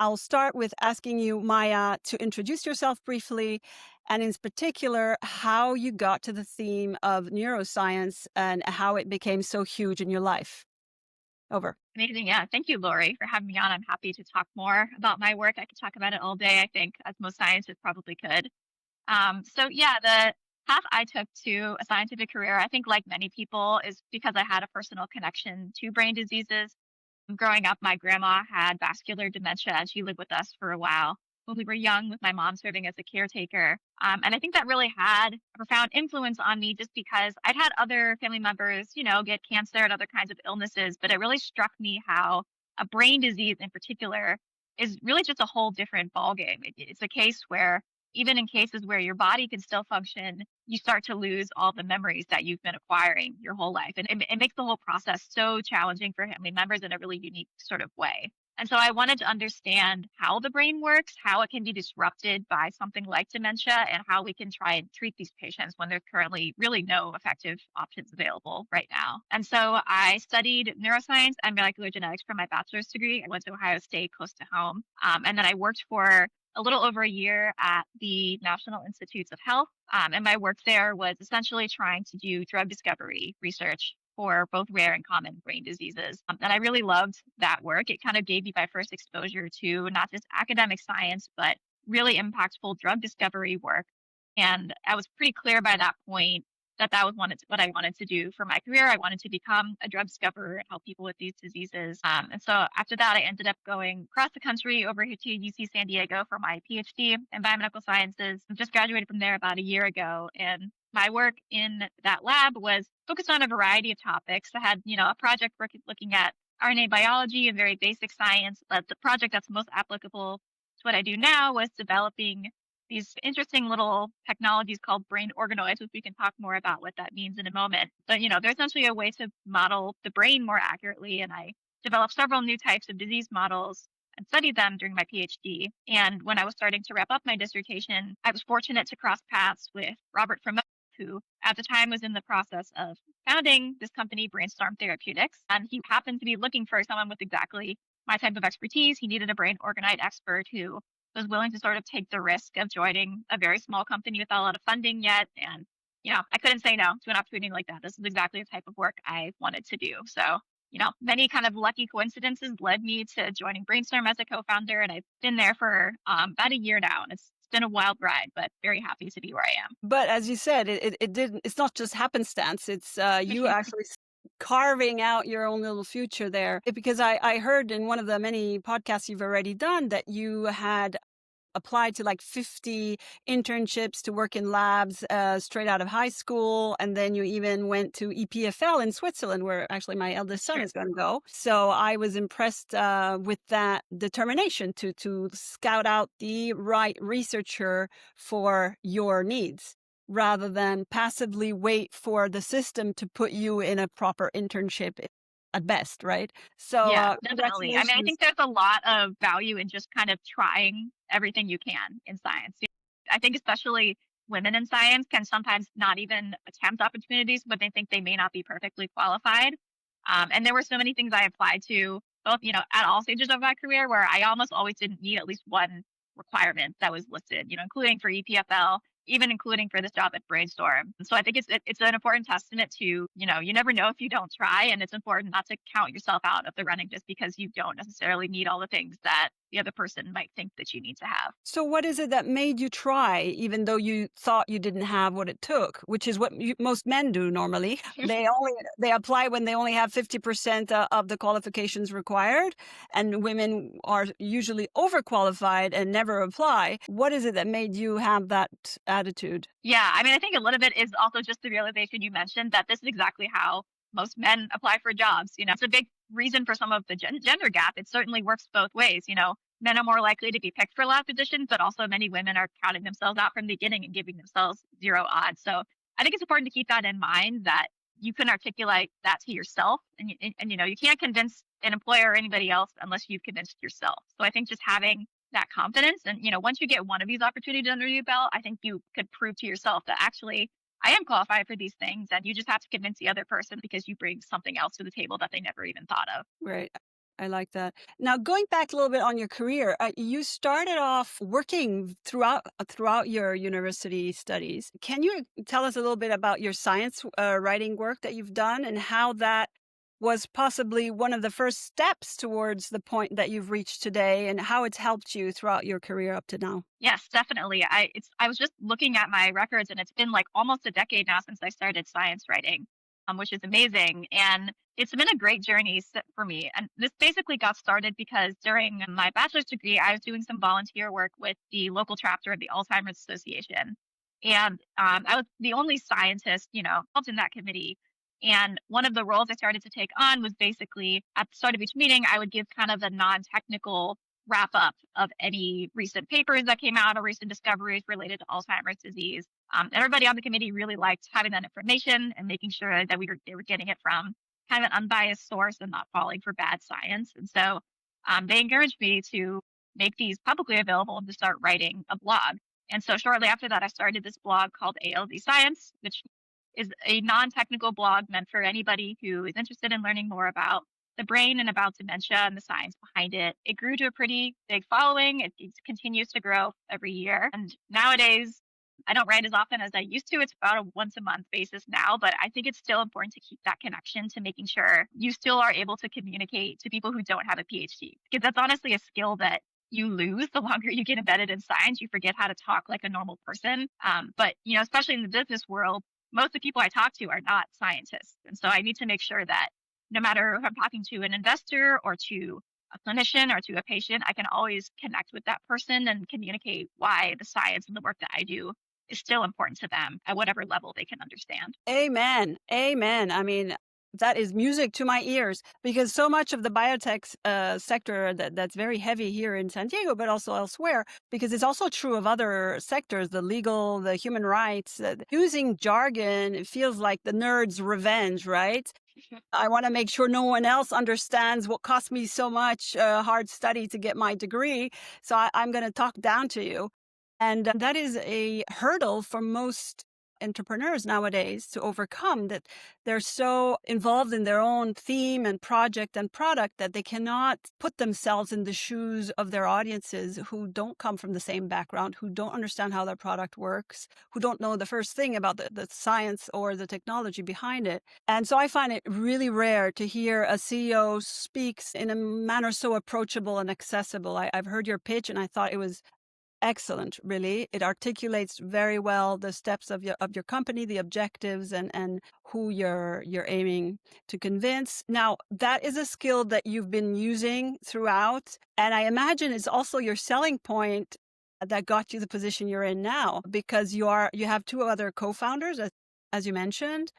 I'll start with asking you, Maya, to introduce yourself briefly, and in particular, how you got to the theme of neuroscience and how it became so huge in your life. Over. Amazing. Yeah. Thank you, Lori, for having me on. I'm happy to talk more about my work. I could talk about it all day, I think, as most scientists probably could. The path I took to a scientific career, I think, like many people, is because I had a personal connection to brain diseases. Growing up, my grandma had vascular dementia and she lived with us for a while when we were young, with my mom serving as a caretaker. And I think that really had a profound influence on me just because I'd had other family members, get cancer and other kinds of illnesses. But it really struck me how a brain disease in particular is really just a whole different ballgame. It's a case where even in cases where your body can still function, you start to lose all the memories that you've been acquiring your whole life. And it makes the whole process so challenging for family members in a really unique sort of way. And so I wanted to understand how the brain works, how it can be disrupted by something like dementia, and how we can try and treat these patients when there's currently really no effective options available right now. And so I studied neuroscience and molecular genetics for my bachelor's degree. I went to Ohio State, close to home. And then I worked for a little over a year at the National Institutes of Health. And my work there was essentially trying to do drug discovery research for both rare and common brain diseases. And I really loved that work. It kind of gave me my first exposure to not just academic science, but really impactful drug discovery work. And I was pretty clear by that point that that was what I wanted to do for my career. I wanted to become a drug discoverer and help people with these diseases. And so after that, I ended up going across the country over here to UC San Diego for my PhD in biomedical sciences. I just graduated from there about a year ago. And my work in that lab was focused on a variety of topics. I had, a project looking at RNA biology and very basic science, but the project that's most applicable to what I do now was developing these interesting little technologies called brain organoids, which we can talk more about what that means in a moment. But, they're essentially a way to model the brain more accurately. And I developed several new types of disease models and studied them during my PhD. And when I was starting to wrap up my dissertation, I was fortunate to cross paths with Robert Brumat, who at the time was in the process of founding this company, Brainstorm Therapeutics. And he happened to be looking for someone with exactly my type of expertise. He needed a brain organoid expert who was willing to sort of take the risk of joining a very small company without a lot of funding yet. And, I couldn't say no to an opportunity like that. This is exactly the type of work I wanted to do. So, many kind of lucky coincidences led me to joining Brainstorm as a co-founder. And I've been there for about a year now. And it's been a wild ride, but very happy to be where I But as you said, it didn't. It's not just happenstance. It's you am. actually carving out your own little future there. Because I heard in one of the many podcasts you've already done that you had applied to like 50 internships to work in labs straight out of high school. And then you even went to EPFL in Switzerland, where actually my eldest son Sure. is going to go. So I was impressed with that determination to scout out the right researcher for your needs, rather than passively wait for the system to put you in a proper internship at best, right? So Yeah, definitely. I mean, I congratulations. think there's a lot of value in just kind of trying everything you can in science. I think especially women in science can sometimes not even attempt opportunities, but they think they may not be perfectly qualified. And there were so many things I applied to, both, at all stages of my career, where I almost always didn't meet at least one requirement that was listed, including for EPFL, even including for this job at Brainstorm. And so I think it's an important testament to, you never know if you don't try, and it's important not to count yourself out of the running just because you don't necessarily need all the things that the other person might think that you need to have. So what is it that made you try, even though you thought you didn't have what it took, which is what most men do normally? They apply when they only have 50% of the qualifications required, and women are usually overqualified and never apply. What is it that made you have that attitude? Yeah, I mean, I think a little bit is also just the realization you mentioned that this is exactly how most men apply for jobs. It's a big reason for some of the gender gap. It certainly works both ways. Men are more likely to be picked for lab positions, but also many women are counting themselves out from the beginning and giving themselves zero odds. So I think it's important to keep that in mind, that you can articulate that to yourself, and you can't convince an employer or anybody else unless you've convinced yourself. So I think just having that confidence, and once you get one of these opportunities under your belt, I think you could prove to yourself that actually I am qualified for these things, and you just have to convince the other person because you bring something else to the table that they never even thought of. Right. I like that. Now, going back a little bit on your career, you started off working throughout your university studies. Can you tell us a little bit about your science writing work that you've done and how that was possibly one of the first steps towards the point that you've reached today, and how it's helped you throughout your career up to now? Yes, definitely. I was just looking at my records, and it's been like almost a decade now since I started science writing, which is amazing. And it's been a great journey for me. And this basically got started because during my bachelor's degree, I was doing some volunteer work with the local chapter of the Alzheimer's Association. And I was the only scientist, involved in that committee. And one of the roles I started to take on was basically at the start of each meeting, I would give kind of a non-technical wrap up of any recent papers that came out or recent discoveries related to Alzheimer's disease. Everybody on the committee really liked having that information and making sure that they were getting it from kind of an unbiased source and not falling for bad science. And so they encouraged me to make these publicly available and to start writing a blog. And so shortly after that, I started this blog called ALZ Science, which is a non-technical blog meant for anybody who is interested in learning more about the brain and about dementia and the science behind it. It grew to a pretty big following. It continues to grow every year. And nowadays, I don't write as often as I used to. It's about a once a month basis now, but I think it's still important to keep that connection to making sure you still are able to communicate to people who don't have a PhD. Because that's honestly a skill that you lose the longer you get embedded in science. You forget how to talk like a normal person. But especially in the business world, most of the people I talk to are not scientists. And so I need to make sure that no matter if I'm talking to an investor or to a clinician or to a patient, I can always connect with that person and communicate why the science and the work that I do is still important to them at whatever level they can understand. Amen. Amen. I mean, that is music to my ears because so much of the biotech sector that's very heavy here in San Diego, but also elsewhere, because it's also true of other sectors, the legal, the human rights. Using jargon, it feels like the nerd's revenge, right? I want to make sure no one else understands what cost me so much hard study to get my degree. So I'm going to talk down to you. And that is a hurdle for most entrepreneurs nowadays to overcome, that they're so involved in their own theme and project and product that they cannot put themselves in the shoes of their audiences who don't come from the same background, who don't understand how their product works, who don't know the first thing about the science or the technology behind it. And so I find it really rare to hear a CEO speaks in a manner so approachable and accessible. I've heard your pitch and I thought it was excellent, really. It articulates very well the steps of your company, the objectives, and who you're aiming to convince. Now, that is a skill that you've been using throughout, and I imagine it's also your selling point that got you the position you're in now, because you have two other co-founders, as you mentioned,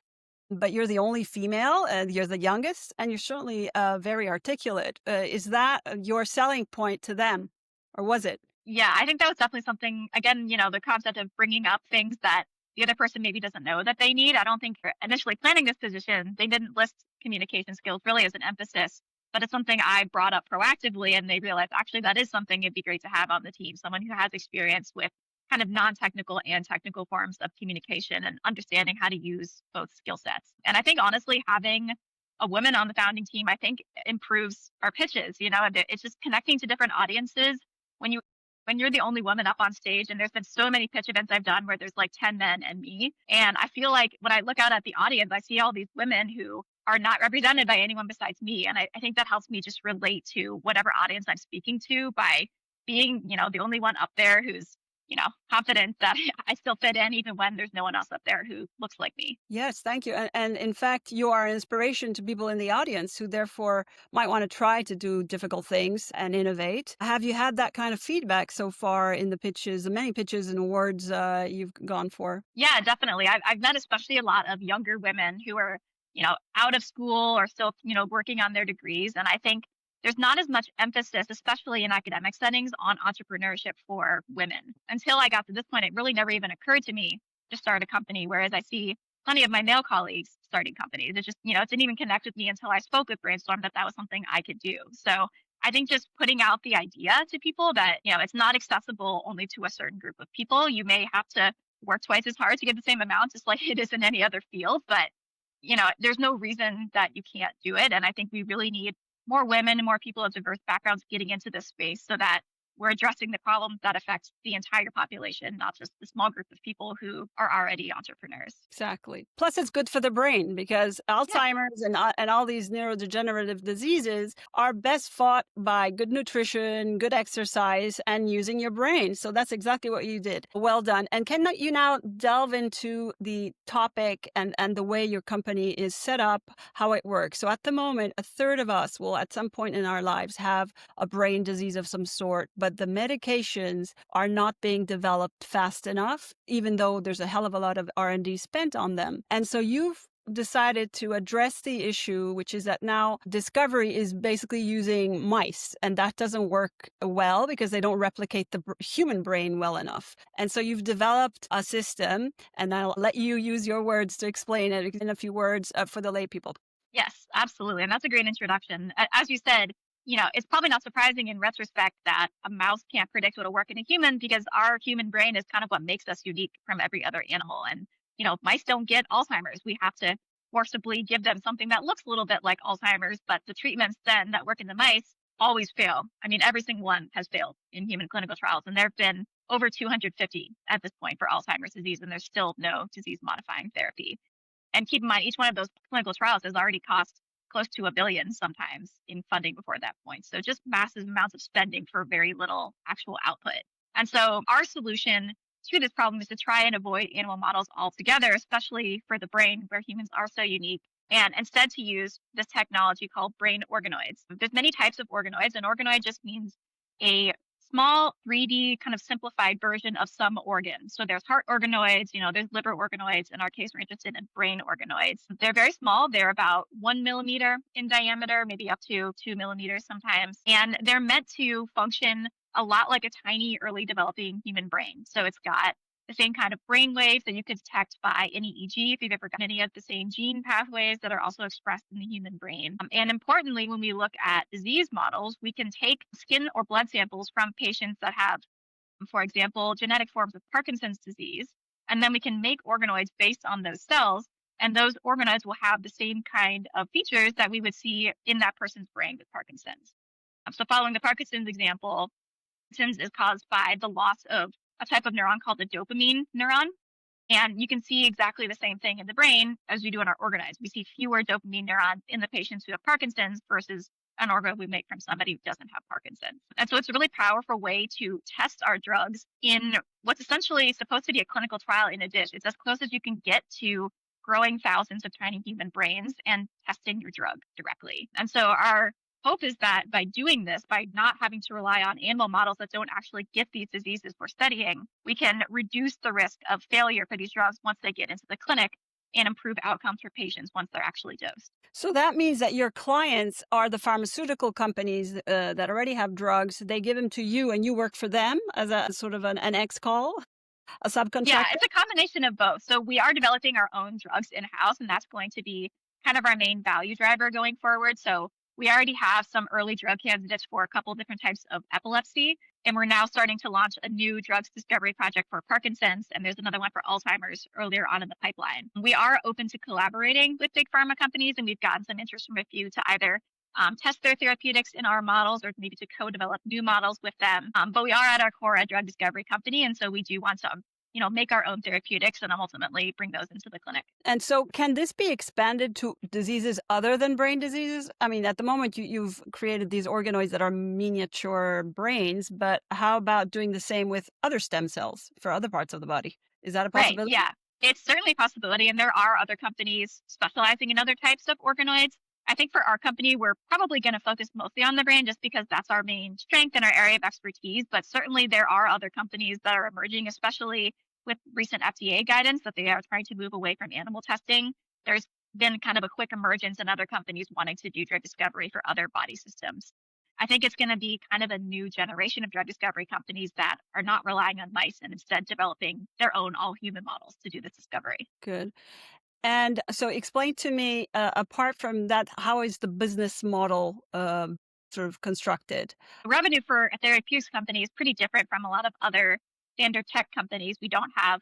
but you're the only female, and you're the youngest, and you're certainly very articulate. Is that your selling point to them, or was it? Yeah, I think that was definitely something, again, the concept of bringing up things that the other person maybe doesn't know that they need. I don't think initially planning this position, they didn't list communication skills really as an emphasis, but it's something I brought up proactively and they realized actually that is something it'd be great to have on the team, someone who has experience with kind of non-technical and technical forms of communication and understanding how to use both skill sets. And I think honestly, having a woman on the founding team, I think improves our pitches. It's just connecting to different audiences when you're the only woman up on stage, and there's been so many pitch events I've done where there's like 10 men and me. And I feel like when I look out at the audience, I see all these women who are not represented by anyone besides me. And I think that helps me just relate to whatever audience I'm speaking to by being, the only one up there who's, confident that I still fit in even when there's no one else up there who looks like me. Yes, thank you. And in fact, you are an inspiration to people in the audience who therefore might want to try to do difficult things and innovate. Have you had that kind of feedback so far in the pitches, the many pitches and awards you've gone for? Yeah, definitely. I've met especially a lot of younger women who are, out of school or still, working on their degrees. And I think there's not as much emphasis, especially in academic settings, on entrepreneurship for women. Until I got to this point, it really never even occurred to me to start a company, whereas I see plenty of my male colleagues starting companies. It just, it didn't even connect with me until I spoke with Brainstorm that was something I could do. So I think just putting out the idea to people that, it's not accessible only to a certain group of people. You may have to work twice as hard to get the same amount, just like it is in any other field. But, there's no reason that you can't do it. And I think we really need more women and more people of diverse backgrounds getting into this space so that we're addressing the problems that affect the entire population, not just the small group of people who are already entrepreneurs. Exactly. Plus, it's good for the brain because Yeah. Alzheimer's and all these neurodegenerative diseases are best fought by good nutrition, good exercise, and using your brain. So that's exactly what you did. Well done. And can you now delve into the topic and the way your company is set up, how it works? So at the moment, a third of us will at some point in our lives have a brain disease of some sort, but the medications are not being developed fast enough, even though there's a hell of a lot of R&D spent on them. And so you've decided to address the issue, which is that now discovery is basically using mice, and that doesn't work well because they don't replicate the human brain well enough. And so you've developed a system, and I'll let you use your words to explain it in a few words for the lay people. Yes, absolutely. And that's a great introduction. As you said, it's probably not surprising in retrospect that a mouse can't predict what'll work in a human because our human brain is kind of what makes us unique from every other animal. And, mice don't get Alzheimer's. We have to forcibly give them something that looks a little bit like Alzheimer's, but the treatments then that work in the mice always fail. I mean, every single one has failed in human clinical trials, and there have been over 250 at this point for Alzheimer's disease, and there's still no disease modifying therapy. And keep in mind, each one of those clinical trials has already cost close to a billion sometimes in funding before that point. So just massive amounts of spending for very little actual output. And so our solution to this problem is to try and avoid animal models altogether, especially for the brain where humans are so unique, and instead to use this technology called brain organoids. There's many types of organoids. An organoid just means a small 3D kind of simplified version of some organ. So there's heart organoids, there's liver organoids. In our case, we're interested in brain organoids. They're very small. They're about 1 millimeter in diameter, maybe up to 2 millimeters sometimes. And they're meant to function a lot like a tiny early developing human brain. So it's got the same kind of brain waves that you could detect by an EEG if you've ever got any of the same gene pathways that are also expressed in the human brain. And importantly, when we look at disease models, we can take skin or blood samples from patients that have, for example, genetic forms of Parkinson's disease, and then we can make organoids based on those cells. And those organoids will have the same kind of features that we would see in that person's brain with Parkinson's. So following the Parkinson's example, Parkinson's is caused by the loss of a type of neuron called the dopamine neuron. And you can see exactly the same thing in the brain as we do in our organoids. We see fewer dopamine neurons in the patients who have Parkinson's versus an organ we make from somebody who doesn't have Parkinson's. And so it's a really powerful way to test our drugs in what's essentially supposed to be a clinical trial in a dish. It's as close as you can get to growing thousands of tiny human brains and testing your drug directly. And so our hope is that by doing this, by not having to rely on animal models that don't actually get these diseases we're studying, we can reduce the risk of failure for these drugs once they get into the clinic and improve outcomes for patients once they're actually dosed. So that means that your clients are the pharmaceutical companies that already have drugs. They give them to you and you work for them as a sort of an ex-call, a Yeah, subcontractor? it's a combination of both. So we are developing our own drugs in-house, and that's going to be kind of our main value driver going forward. So we already have some early drug candidates for a couple different types of epilepsy, and we're now starting to launch a new drugs discovery project for Parkinson's, and there's another one for Alzheimer's earlier on in the pipeline. We are open to collaborating with big pharma companies, and we've gotten some interest from a few to either test their therapeutics in our models or maybe to co-develop new models with them. But we are at our core a drug discovery company, and so we do want to make our own therapeutics and ultimately bring those into the clinic. And so can this be expanded to diseases other than brain diseases? I mean, at the moment, you've created these organoids that are miniature brains, but how about doing the same with other stem cells for other parts of the body? Is that a Right. possibility? Yeah. It's certainly a possibility. And there are other companies specializing in other types of organoids. I think for our company, we're probably going to focus mostly on the brain just because that's our main strength and our area of expertise. But certainly there are other companies that are emerging, especially with recent FDA guidance that they are trying to move away from animal testing. There's been kind of a quick emergence in other companies wanting to do drug discovery for other body systems. I think it's going to be kind of a new generation of drug discovery companies that are not relying on mice and instead developing their own all human models to do this discovery. Good. And so explain to me, apart from that, how is the business model sort of constructed? Revenue for a therapeutics company is pretty different from a lot of other standard tech companies. We don't have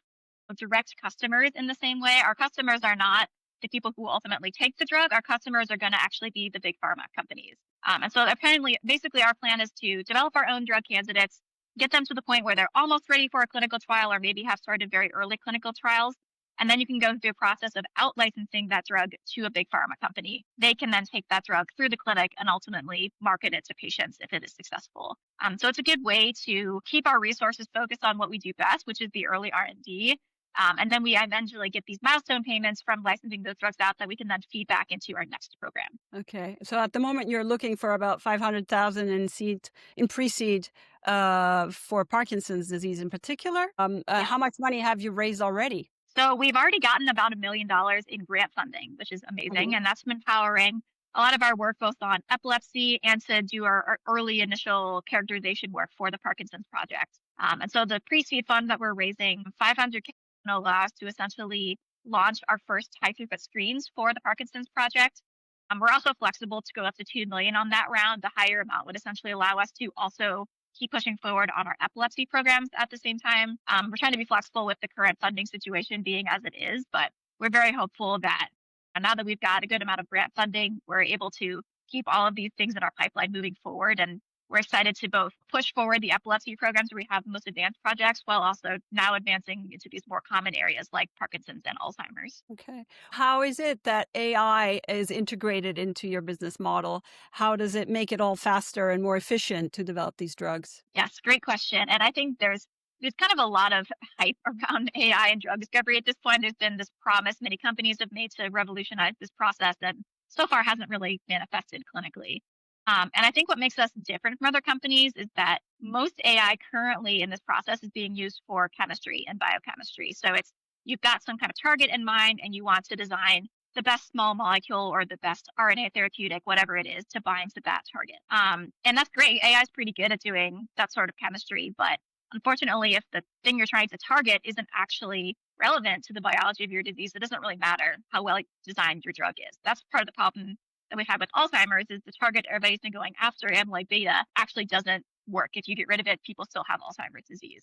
direct customers in the same way. Our customers are not the people who ultimately take the drug. Our customers are going to actually be the big pharma companies. And so apparently, basically, our plan is to develop our own drug candidates, get them to the point where they're almost ready for a clinical trial or maybe have started very early clinical trials. And then you can go through a process of out licensing that drug to a big pharma company. They can then take that drug through the clinic and ultimately market it to patients if it is successful. So it's a good way to keep our resources focused on what we do best, which is the early R&D. And then we eventually get these milestone payments from licensing those drugs out that we can then feed back into our next program. Okay. So at the moment, you're looking for about 500,000 in pre-seed for Parkinson's disease in particular. Yeah. How much money have you raised already? So we've already gotten about $1 million in grant funding, which is amazing. Mhm. And that's been powering a lot of our work both on epilepsy and to do our early initial characterization work for the Parkinson's project. And so the pre-seed fund that we're raising, 500K, will allow us to essentially launch our first high throughput screens for the Parkinson's project. We're also flexible to go up to 2 million on that round. The higher amount would essentially allow us to also keep pushing forward on our epilepsy programs at the same time. We're trying to be flexible with the current funding situation being as it is, but we're very hopeful that now that we've got a good amount of grant funding, we're able to keep all of these things in our pipeline moving forward. And we're excited to both push forward the epilepsy programs where we have the most advanced projects while also now advancing into these more common areas like Parkinson's and Alzheimer's. Okay. How is it that AI is integrated into your business model? How does it make it all faster and more efficient to develop these drugs? Yes, great question. And I think there's kind of a lot of hype around AI and drug discovery at this point. There's been this promise many companies have made to revolutionize this process that so far hasn't really manifested clinically. And I think what makes us different from other companies is that most AI currently in this process is being used for chemistry and biochemistry. So it's you've got some kind of target in mind and you want to design the best small molecule or the best RNA therapeutic, whatever it is, to bind to that target. And that's great. AI is pretty good at doing that sort of chemistry, but unfortunately, if the thing you're trying to target isn't actually relevant to the biology of your disease, it doesn't really matter how well designed your drug is. That's part of the problem that we've had with Alzheimer's is the target everybody's been going after, amyloid beta, actually doesn't work. If you get rid of it, people still have Alzheimer's disease.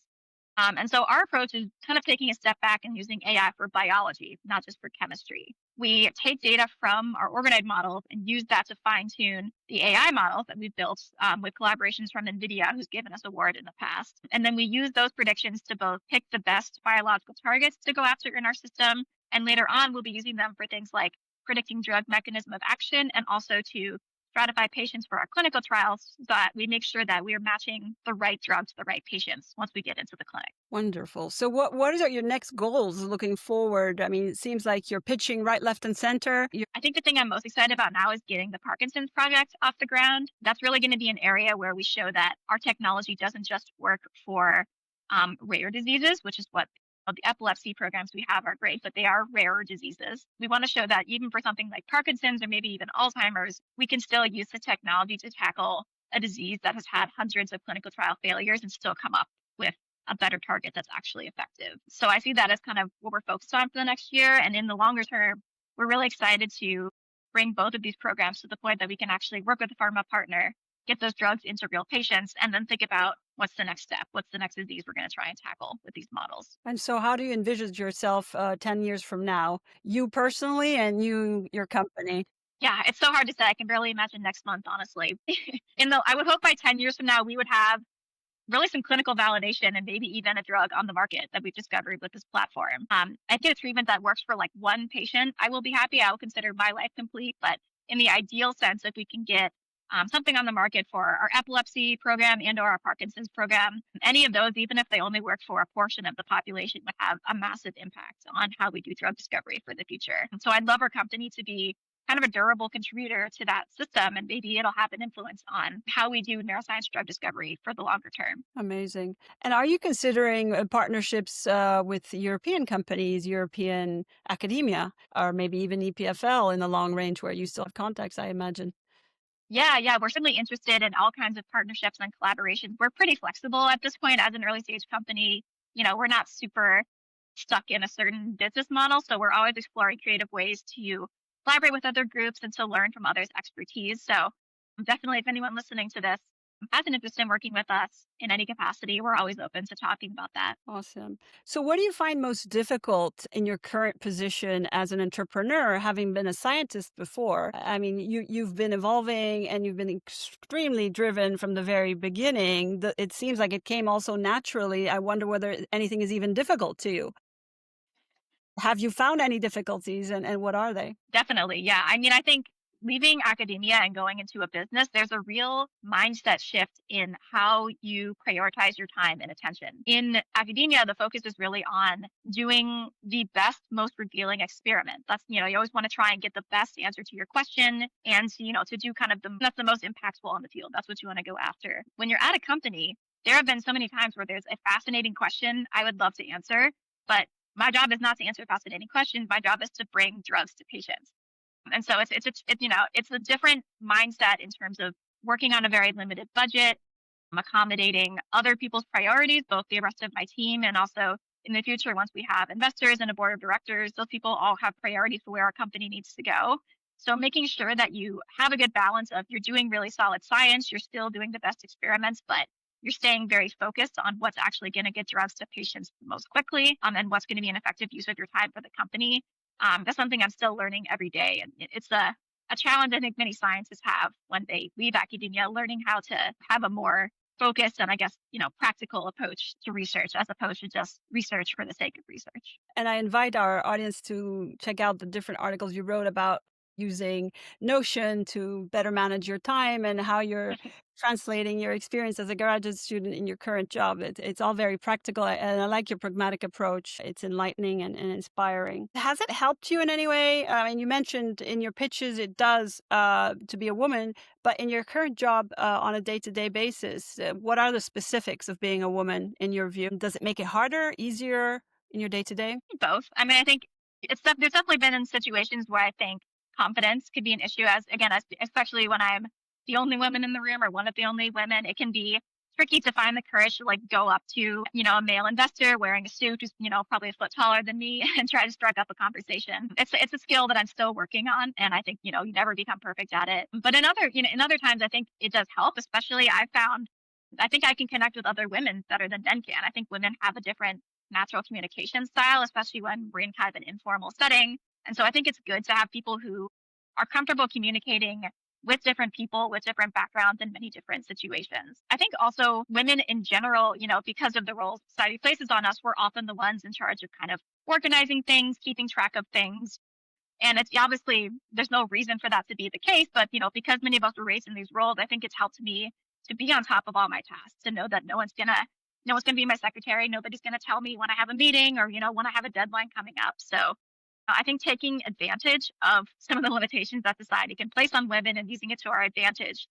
And so our approach is kind of taking a step back and using AI for biology, not just for chemistry. We take data from our organoid models and use that to fine tune the AI models that we've built with collaborations from NVIDIA, who's given us award in the past. And then we use those predictions to both pick the best biological targets to go after in our system. And later on, we'll be using them for things like predicting drug mechanism of action and also to stratify patients for our clinical trials so that we make sure that we are matching the right drug to the right patients once we get into the clinic. Wonderful. So what are your next goals looking forward? I mean, it seems like you're pitching right, left, and center. I think the thing I'm most excited about now is getting the Parkinson's project off the ground. That's really going to be an area where we show that our technology doesn't just work for rare diseases, which is what the epilepsy programs we have are great, but they are rarer diseases. We want to show that even for something like Parkinson's or maybe even Alzheimer's, we can still use the technology to tackle a disease that has had hundreds of clinical trial failures and still come up with a better target that's actually effective. So I see that as kind of what we're focused on for the next year. And in the longer term, we're really excited to bring both of these programs to the point that we can actually work with a pharma partner, get those drugs into real patients, and then think about what's the next step? What's the next disease we're going to try and tackle with these models? And so how do you envision yourself 10 years from now? You personally and your company? Yeah, it's so hard to say. I can barely imagine next month, honestly. I would hope by 10 years from now, we would have really some clinical validation and maybe even a drug on the market that we've discovered with this platform. I get a treatment that works for like one patient. I will be happy. I will consider my life complete. But in the ideal sense, if we can get something on the market for our epilepsy program and or our Parkinson's program, any of those, even if they only work for a portion of the population, would have a massive impact on how we do drug discovery for the future. And so I'd love our company to be kind of a durable contributor to that system, and maybe it'll have an influence on how we do neuroscience drug discovery for the longer term. Amazing. And are you considering partnerships with European companies, European academia, or maybe even EPFL in the long range where you still have contacts, I imagine? Yeah, we're certainly interested in all kinds of partnerships and collaborations. We're pretty flexible at this point as an early stage company. We're not super stuck in a certain business model, so we're always exploring creative ways to collaborate with other groups and to learn from others' expertise. So definitely, if anyone listening to this has an interest in working with us in any capacity, we're always open to talking about that. Awesome. So, what do you find most difficult in your current position as an entrepreneur, having been a scientist before? I mean, you've been evolving and you've been extremely driven from the very beginning. It seems like it came also naturally. I wonder whether anything is even difficult to you. Have you found any difficulties, and what are they? Definitely. Yeah. I mean, I think leaving academia and going into a business, there's a real mindset shift in how you prioritize your time and attention. In academia, the focus is really on doing the best, most revealing experiment. You always want to try and get the best answer to your question and, to do kind of that's the most impactful on the field. That's what you want to go after. When you're at a company, there have been so many times where there's a fascinating question I would love to answer, but my job is not to answer fascinating questions. My job is to bring drugs to patients. And so it's a different mindset in terms of working on a very limited budget, accommodating other people's priorities, both the rest of my team and also in the future once we have investors and a board of directors, those people all have priorities for where our company needs to go. So making sure that you have a good balance of you're doing really solid science, you're still doing the best experiments, but you're staying very focused on what's actually going to get drugs to patients most quickly, and what's going to be an effective use of your time for the company. That's something I'm still learning every day. And it's a challenge I think many scientists have when they leave academia, learning how to have a more focused and I guess, practical approach to research as opposed to just research for the sake of research. And I invite our audience to check out the different articles you wrote about using Notion to better manage your time and how you're translating your experience as a graduate student in your current job. It's all very practical, and I like your pragmatic approach. It's enlightening and inspiring. Has it helped you in any way? I mean, you mentioned in your pitches it does to be a woman, but in your current job on a day to day basis, what are the specifics of being a woman in your view? Does it make it harder, easier in your day to day? Both. I mean, I think there's definitely been in situations where I think confidence could be an issue especially when I'm the only woman in the room or one of the only women. It can be tricky to find the courage to like go up to, a male investor wearing a suit who's, probably a foot taller than me and try to strike up a conversation. It's a skill that I'm still working on. And I think, you never become perfect at it. But in other times, I think it does help, especially I think I can connect with other women better than men can. I think women have a different natural communication style, especially when we're in kind of an informal setting. And so I think it's good to have people who are comfortable communicating with different people, with different backgrounds in many different situations. I think also women in general, because of the roles society places on us, we're often the ones in charge of kind of organizing things, keeping track of things. And it's obviously there's no reason for that to be the case, but because many of us were raised in these roles, I think it's helped me to be on top of all my tasks, to know that no one's gonna be my secretary, nobody's gonna tell me when I have a meeting or, when I have a deadline coming up. So I think taking advantage of some of the limitations that society can place on women and using it to our advantage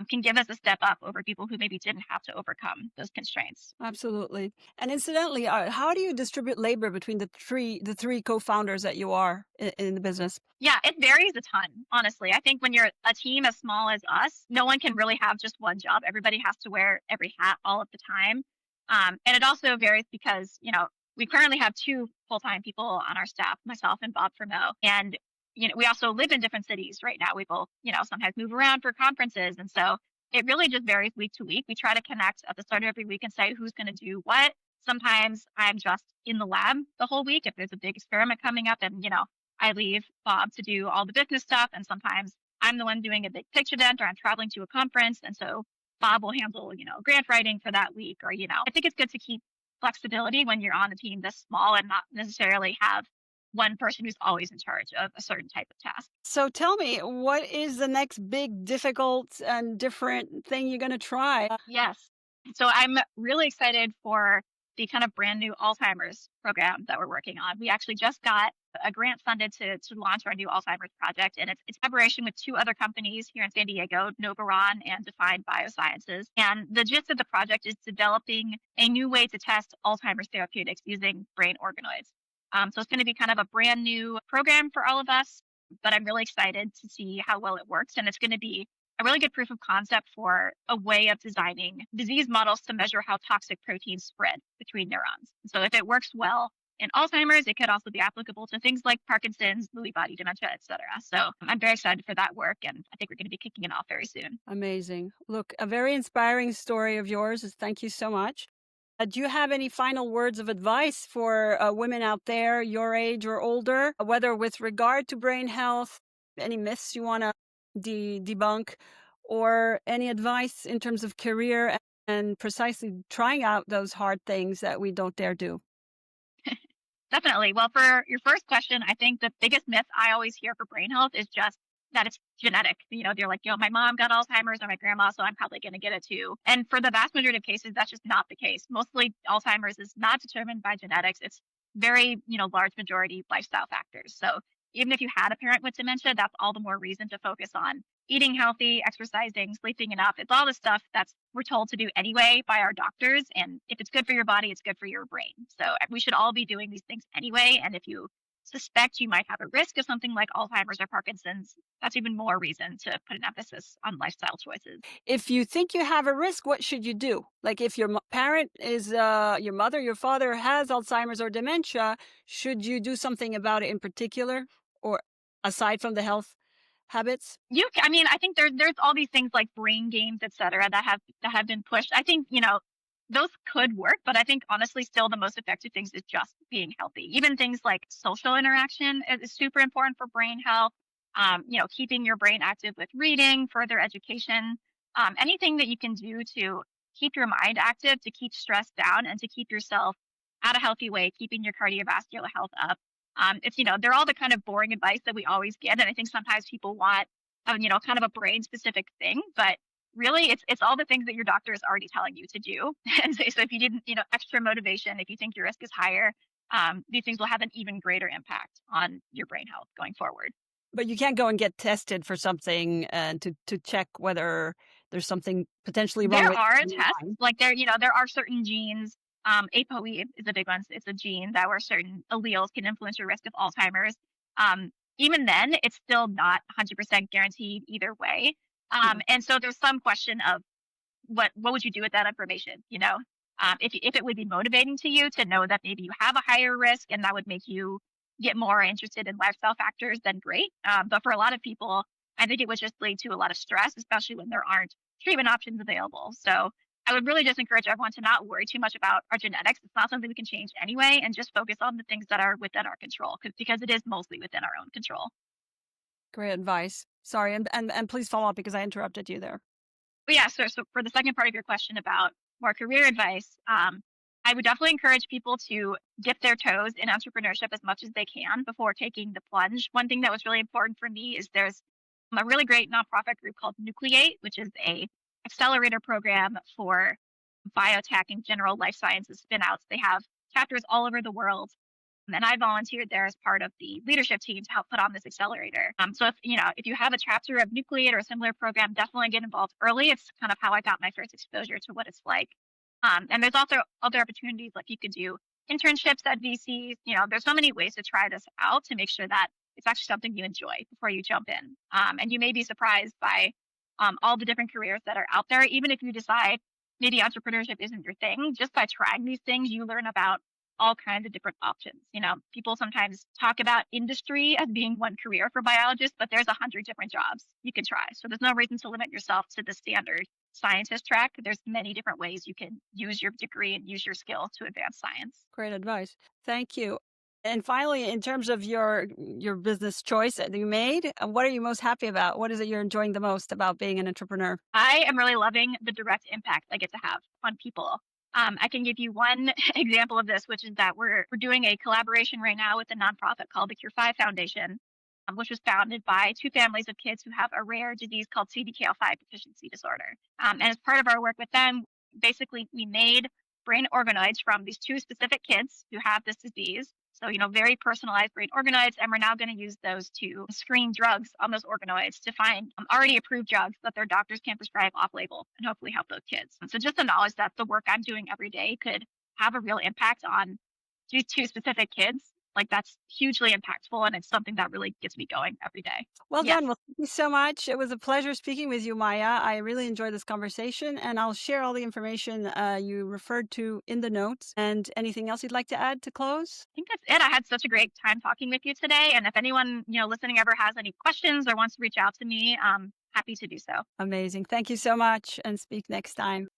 can give us a step up over people who maybe didn't have to overcome those constraints. Absolutely. And incidentally, how do you distribute labor between the three co-founders that you are in the business? Yeah, it varies a ton, honestly. I think when you're a team as small as us, no one can really have just one job. Everybody has to wear every hat all of the time. And it also varies because, we currently have two full-time people on our staff, myself and Bob Fermo. And, we also live in different cities right now. We both, sometimes move around for conferences. And so it really just varies week to week. We try to connect at the start of every week and say who's going to do what. Sometimes I'm just in the lab the whole week if there's a big experiment coming up and, I leave Bob to do all the business stuff. And sometimes I'm the one doing a big pitch event or I'm traveling to a conference. And so Bob will handle, grant writing for that week or, I think it's good to keep flexibility when you're on a team this small and not necessarily have one person who's always in charge of a certain type of task. So tell me, what is the next big, difficult, and different thing you're going to try? Yes. So I'm really excited for the kind of brand new Alzheimer's program that we're working on. We actually just got a grant funded to launch our new Alzheimer's project, and it's collaboration with two other companies here in San Diego, Novaron and Defined Biosciences. And the gist of the project is developing a new way to test Alzheimer's therapeutics using brain organoids. So it's going to be kind of a brand new program for all of us, but I'm really excited to see how well it works. And it's going to be a really good proof of concept for a way of designing disease models to measure how toxic proteins spread between neurons. So if it works well, in Alzheimer's. It could also be applicable to things like Parkinson's, Lewy body dementia, etc. So I'm very excited for that work, and I think we're going to be kicking it off very soon. Amazing. Look, a very inspiring story of yours. Thank you so much. Do you have any final words of advice for women out there, your age or older, whether with regard to brain health, any myths you want to debunk, or any advice in terms of career and precisely trying out those hard things that we don't dare do? Definitely. Well, for your first question, I think the biggest myth I always hear for brain health is just that it's genetic. They're like, my mom got Alzheimer's or my grandma, so I'm probably going to get it too. And for the vast majority of cases, that's just not the case. Mostly Alzheimer's is not determined by genetics. It's very, large majority lifestyle factors. So even if you had a parent with dementia, that's all the more reason to focus on eating healthy, exercising, sleeping enough. It's all the stuff that's we're told to do anyway by our doctors. And if it's good for your body, it's good for your brain. So we should all be doing these things anyway. And if you suspect you might have a risk of something like Alzheimer's or Parkinson's, that's even more reason to put an emphasis on lifestyle choices. If you think you have a risk, what should you do? Like if your parent is your mother, your father has Alzheimer's or dementia, should you do something about it in particular, or aside from the health habits? I think there's all these things like brain games, et cetera, that have been pushed. I think, those could work, but I think honestly still the most effective things is just being healthy. Even things like social interaction is super important for brain health. Keeping your brain active with reading, further education, anything that you can do to keep your mind active, to keep stress down, and to keep yourself at a healthy way, keeping your cardiovascular health up. They're all the kind of boring advice that we always get. And I think sometimes people want, kind of a brain specific thing, but really it's all the things that your doctor is already telling you to do. And so if you didn't, extra motivation, if you think your risk is higher, these things will have an even greater impact on your brain health going forward. But you can't go and get tested for something and to check whether there's something potentially wrong There with are your tests, mind. like there are certain genes. ApoE is a big one. It's a gene that where certain alleles can influence your risk of Alzheimer's. Even then, it's still not 100% guaranteed either way. Mhm. And so there's some question of what would you do with that information? If it would be motivating to you to know that maybe you have a higher risk and that would make you get more interested in lifestyle factors, then great. But for a lot of people, I think it would just lead to a lot of stress, especially when there aren't treatment options available. So I would really just encourage everyone to not worry too much about our genetics. It's not something we can change anyway, and just focus on the things that are within our control, because it is mostly within our own control. Great advice. Sorry, and please follow up because I interrupted you there. But yeah, so for the second part of your question about more career advice, I would definitely encourage people to dip their toes in entrepreneurship as much as they can before taking the plunge. One thing that was really important for me is there's a really great nonprofit group called Nucleate, which is a accelerator program for biotech and general life sciences spinouts. They have chapters all over the world. And I volunteered there as part of the leadership team to help put on this accelerator. So if you have a chapter of Nucleate or a similar program, definitely get involved early. It's kind of how I got my first exposure to what it's like. And there's also other opportunities, like you could do internships at VCs. There's so many ways to try this out to make sure that it's actually something you enjoy before you jump in. And you may be surprised by all the different careers that are out there. Even if you decide maybe entrepreneurship isn't your thing, just by trying these things, you learn about all kinds of different options. People sometimes talk about industry as being one career for biologists, but there's 100 different jobs you can try. So there's no reason to limit yourself to the standard scientist track. There's many different ways you can use your degree and use your skill to advance science. Great advice. Thank you. And finally, in terms of your business choice that you made, what are you most happy about? What is it you're enjoying the most about being an entrepreneur? I am really loving the direct impact I get to have on people. I can give you one example of this, which is that we're doing a collaboration right now with a nonprofit called the Cure5 Foundation, which was founded by two families of kids who have a rare disease called CDKL5 deficiency disorder. And as part of our work with them, basically we made brain organoids from these two specific kids who have this disease. So, very personalized brain organoids, and we're now going to use those to screen drugs on those organoids to find already approved drugs that their doctors can prescribe off label and hopefully help those kids. So, just the knowledge that the work I'm doing every day could have a real impact on these two specific kids like that's hugely impactful and it's something that really gets me going every day. Well Yes. done. Well, thank you so much. It was a pleasure speaking with you, Maya. I really enjoyed this conversation, and I'll share all the information you referred to in the notes. And anything else you'd like to add to close? I think that's it. I had such a great time talking with you today. And if anyone, listening ever has any questions or wants to reach out to me, happy to do so. Amazing. Thank you so much, and speak next time.